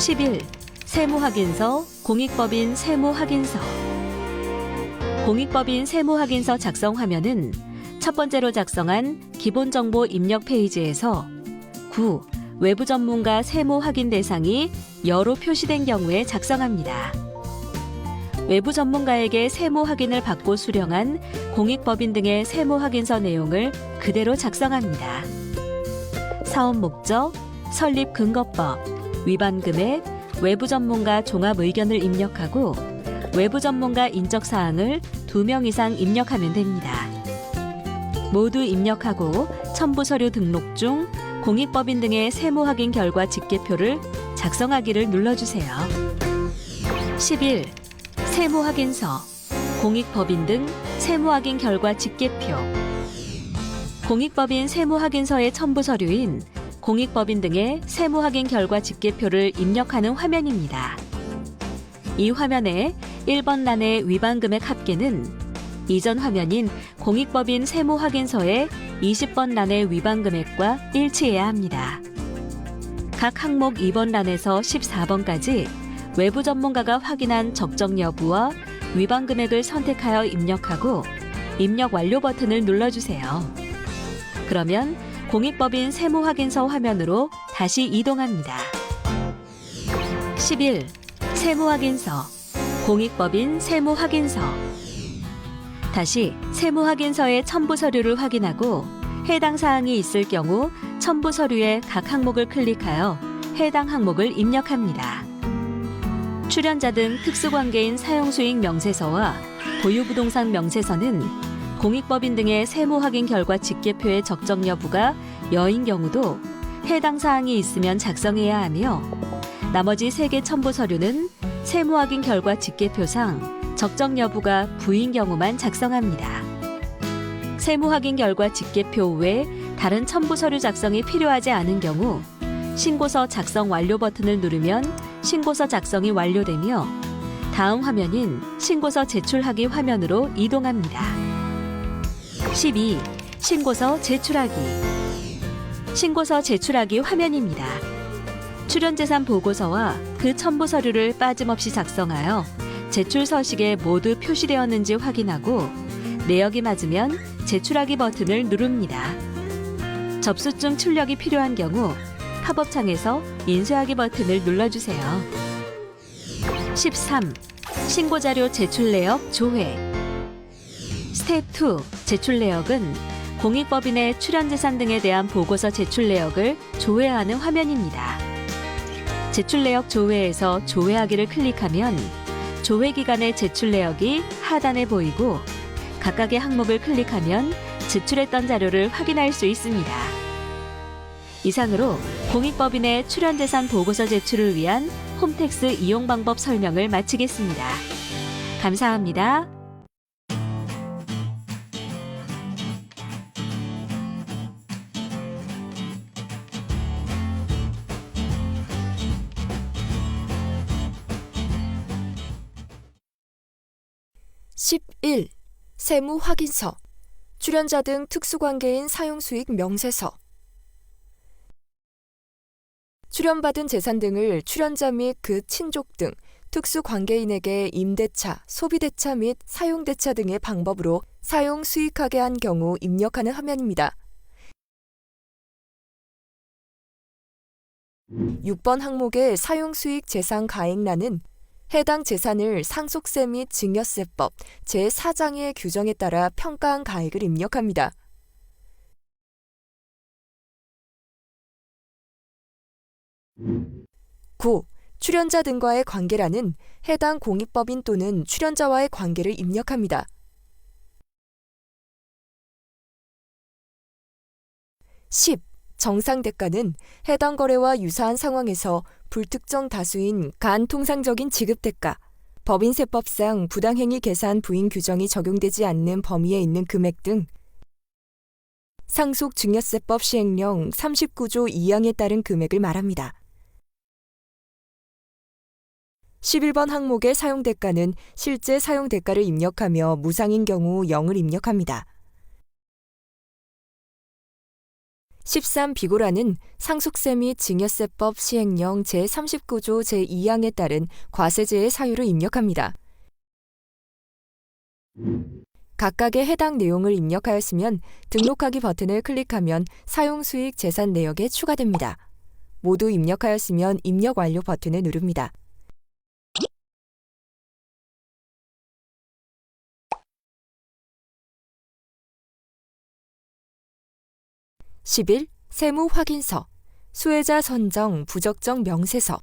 11. 세무확인서, 공익법인 세무확인서. 공익법인 세무확인서 작성 화면은 첫 번째로 작성한 기본정보 입력 페이지에서 9. 외부 전문가 세무 확인 대상이 여로 표시된 경우에 작성합니다. 외부 전문가에게 세무 확인을 받고 수령한 공익법인 등의 세무 확인서 내용을 그대로 작성합니다. 사업 목적, 설립 근거법, 위반 금액, 외부 전문가 종합 의견을 입력하고 외부 전문가 인적 사항을 2명 이상 입력하면 됩니다. 모두 입력하고 첨부 서류 등록 중 공익법인 등의 세무 확인 결과 집계표를 작성하기를 눌러주세요. 11. 세무 확인서, 공익법인 등 세무 확인 결과 집계표. 공익법인 세무 확인서의 첨부 서류인 공익법인 등의 세무 확인 결과 집계표를 입력하는 화면입니다. 이 화면에 1번 란의 위반 금액 합계는 이전 화면인 공익법인 세무 확인서의 20번 란의 위반 금액과 일치해야 합니다. 각 항목 2번 란에서 14번까지 외부 전문가가 확인한 적정 여부와 위반 금액을 선택하여 입력하고 입력 완료 버튼을 눌러주세요. 그러면 공익법인 세무 확인서 화면으로 다시 이동합니다. 11. 세무 확인서, 공익법인 세무 확인서. 다시 세무 확인서의 첨부 서류를 확인하고 해당 사항이 있을 경우 첨부 서류의 각 항목을 클릭하여 해당 항목을 입력합니다. 출연자 등 특수관계인 사용수익 명세서와 보유부동산 명세서는 공익법인 등의 세무 확인 결과 집계표의 적정 여부가 여인 경우도 해당 사항이 있으면 작성해야 하며 나머지 3개 첨부 서류는 세무 확인 결과 집계표상 적정 여부가 부인 경우만 작성합니다. 세무 확인 결과 집계표 외 다른 첨부 서류 작성이 필요하지 않은 경우 신고서 작성 완료 버튼을 누르면 신고서 작성이 완료되며 다음 화면인 신고서 제출하기 화면으로 이동합니다. 12. 신고서 제출하기. 신고서 제출하기 화면입니다. 출연재산 보고서와 그 첨부 서류를 빠짐없이 작성하여 제출 서식에 모두 표시되었는지 확인하고 내역이 맞으면 제출하기 버튼을 누릅니다. 접수증 출력이 필요한 경우 팝업창에서 인쇄하기 버튼을 눌러주세요. 13. 신고자료 제출 내역 조회. 스텝 2. 제출 내역은 공익법인의 출연재산 등에 대한 보고서 제출 내역을 조회하는 화면입니다. 제출 내역 조회에서 조회하기를 클릭하면 조회 기간의 제출 내역이 하단에 보이고 각각의 항목을 클릭하면 제출했던 자료를 확인할 수 있습니다. 이상으로 공익법인의 출연재산 보고서 제출을 위한 홈택스 이용 방법 설명을 마치겠습니다. 감사합니다. (11) 세무 확인서, 출연자 등 특수관계인 사용수익 명세서. 출연받은 재산 등을 출연자 및 그 친족 등 특수관계인에게 임대차, 소비대차 및 사용대차 등의 방법으로 사용 수익하게 한 경우 입력하는 화면입니다. 6번 항목의 사용수익 재산 가액란은 해당 재산을 상속세 및 증여세법 제4장의 규정에 따라 평가한 가액을 입력합니다. 9. 출연자 등과의 관계란은 해당 공익법인 또는 출연자와의 관계를 입력합니다. 10. 정상대가는 해당 거래와 유사한 상황에서 불특정 다수인 간통상적인 지급대가, 법인세법상 부당행위 계산 부인 규정이 적용되지 않는 범위에 있는 금액 등 상속증여세법 시행령 39조 2항에 따른 금액을 말합니다. 11번 항목의 사용대가는 실제 사용대가를 입력하며 무상인 경우 0을 입력합니다. 13. 비고라는 상속세 및 증여세법 시행령 제39조 제2항에 따른 과세제의 사유를 입력합니다. 각각의 해당 내용을 입력하였으면 등록하기 버튼을 클릭하면 사용수익 재산 내역에 추가됩니다. 모두 입력하였으면 입력 완료 버튼을 누릅니다. (11) 세무 확인서, 수혜자 선정 부적정 명세서.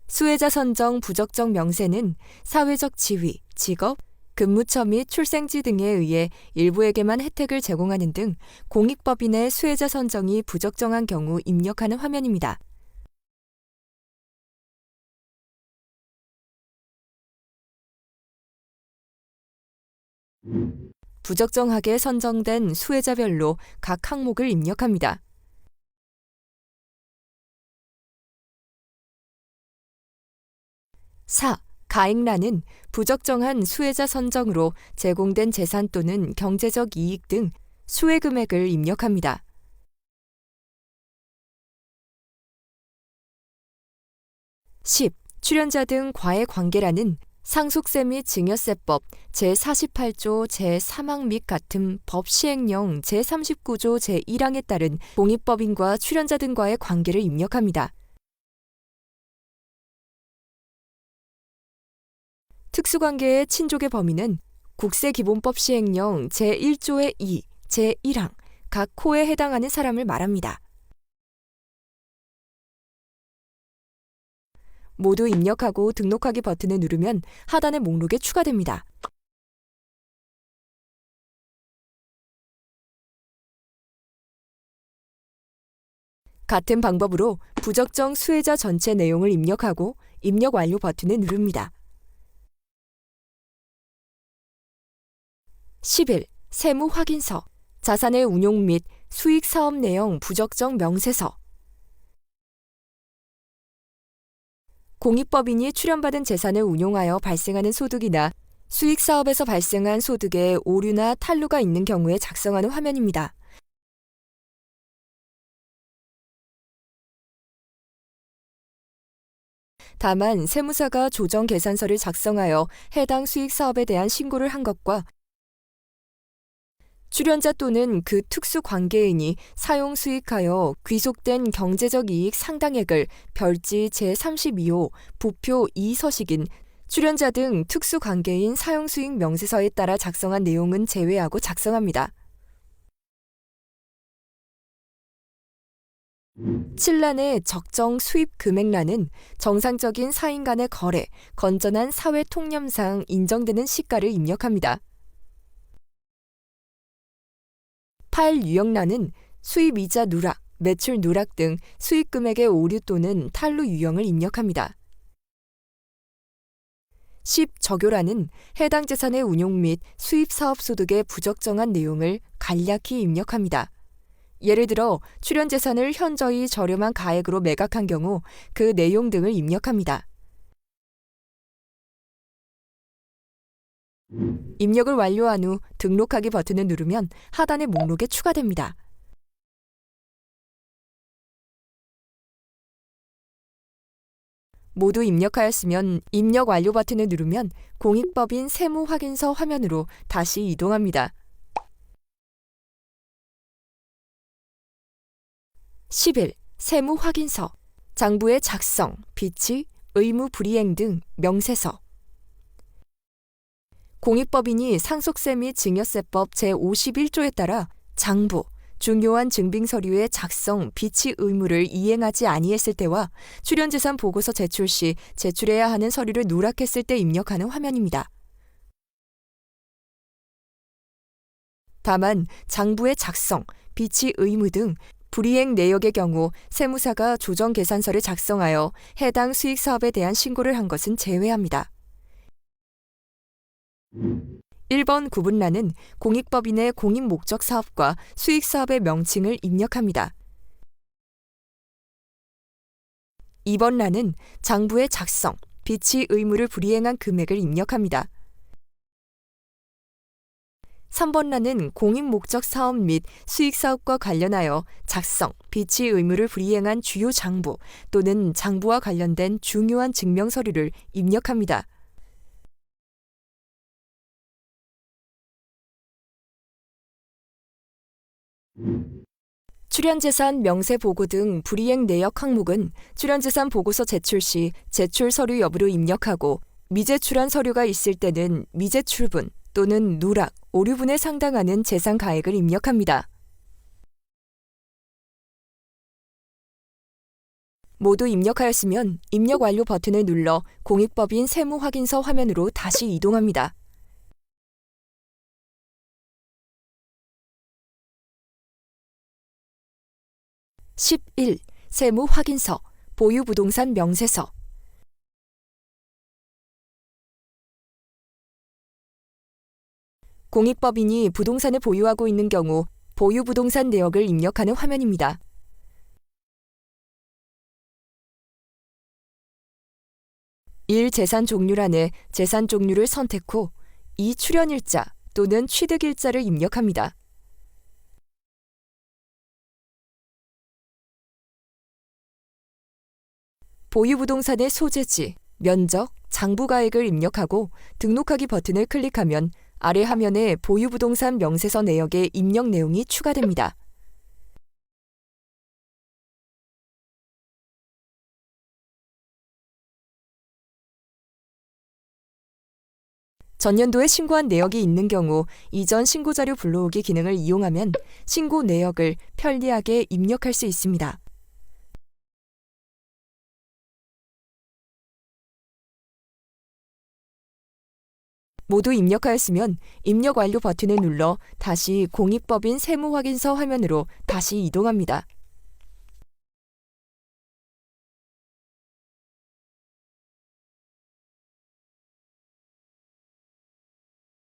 수혜자 선정 부적정 명세는 사회적 지위, 직업, 근무처 및 출생지 등에 의해 일부에게만 혜택을 제공하는 등 공익법인의 수혜자 선정이 부적정한 경우 입력하는 화면입니다. 부적정하게 선정된 수혜자별로 각 항목을 입력합니다. (4) 가액란은 부적정한 수혜자 선정으로 제공된 재산 또는 경제적 이익 등 수혜 금액을 입력합니다. (10) 출연자 등 과의 관계란은 상속세 및 증여세법 제48조 제3항 및 같은 법 시행령 제39조 제1항에 따른 공익법인과 출연자 등과의 관계를 입력합니다. 특수관계의 친족의 범위는 국세기본법 시행령 제1조의 2, 제1항 각 호에 해당하는 사람을 말합니다. 모두 입력하고 등록하기 버튼을 누르면 하단의 목록에 추가됩니다. 같은 방법으로 부적정 수혜자 전체 내용을 입력하고 입력 완료 버튼을 누릅니다. 11. 세무 확인서, 자산의 운용 및 수익 사업 내용 부적정 명세서. 공익법인이 출연받은 재산을 운용하여 발생하는 소득이나 수익 사업에서 발생한 소득에 오류나 탈루가 있는 경우에 작성하는 화면입니다. 다만 세무사가 조정 계산서를 작성하여 해당 수익 사업에 대한 신고를 한 것과 출연자 또는 그 특수 관계인이 사용 수익하여 귀속된 경제적 이익 상당액을 별지 제32호 부표 2서식인 출연자 등 특수 관계인 사용 수익 명세서에 따라 작성한 내용은 제외하고 작성합니다. 7란의 적정 수입 금액란은 정상적인 사인 간의 거래, 건전한 사회 통념상 인정되는 시가를 입력합니다. 8 유형란은 수입이자 누락, 매출 누락 등 수익 금액의 오류 또는 탈루 유형을 입력합니다. 10 적요란은 해당 재산의 운용 및 수입 사업 소득의 부적정한 내용을 간략히 입력합니다. 예를 들어 출연 재산을 현저히 저렴한 가액으로 매각한 경우 그 내용 등을 입력합니다. 입력을 완료한 후 등록하기 버튼을 누르면 하단의 목록에 추가됩니다. 모두 입력하였으면 입력 완료 버튼을 누르면 공익법인 세무 확인서 화면으로 다시 이동합니다. 11. 세무 확인서, 장부의 작성, 비치, 의무 불이행 등 명세서. 공익법인이 상속세 및 증여세법 제51조에 따라 장부, 중요한 증빙서류의 작성, 비치 의무를 이행하지 아니했을 때와 출연재산 보고서 제출 시 제출해야 하는 서류를 누락했을 때 입력하는 화면입니다. 다만 장부의 작성, 비치 의무 등 불이행 내역의 경우 세무사가 조정 계산서를 작성하여 해당 수익 사업에 대한 신고를 한 것은 제외합니다. 1번 구분란은 공익법인의 공익목적 사업과 수익 사업의 명칭을 입력합니다. 2번 란은 장부의 작성, 비치 의무를 불이행한 금액을 입력합니다. 3번란은 공익목적 사업 및 수익사업과 관련하여 작성, 비치 의무를 불이행한 주요 장부 또는 장부와 관련된 중요한 증명서류를 입력합니다. 출연재산 명세보고 등 불이행 내역 항목은 출연재산 보고서 제출 시 제출 서류 여부를 입력하고 미제출한 서류가 있을 때는 미제출분 또는 누락, 오류분에 상당하는 재산 가액을 입력합니다. 모두 입력하였으면 입력 완료 버튼을 눌러 공익법인 세무확인서 화면으로 다시 이동합니다. (11) 세무확인서, 보유부동산 명세서. 공익법인이 부동산을 보유하고 있는 경우 보유부동산 내역을 입력하는 화면입니다. (1) 재산 종류란에 재산 종류를 선택 후 (2) 출연일자 또는 취득일자를 입력합니다. 보유부동산의 소재지, 면적, 장부가액을 입력하고 등록하기 버튼을 클릭하면 아래 화면에 보유부동산 명세서 내역의 입력 내용이 추가됩니다. 전년도에 신고한 내역이 있는 경우 이전 신고자료 불러오기 기능을 이용하면 신고 내역을 편리하게 입력할 수 있습니다. 모두 입력하였으면 입력 완료 버튼을 눌러 다시 공익법인 세무확인서 화면으로 다시 이동합니다.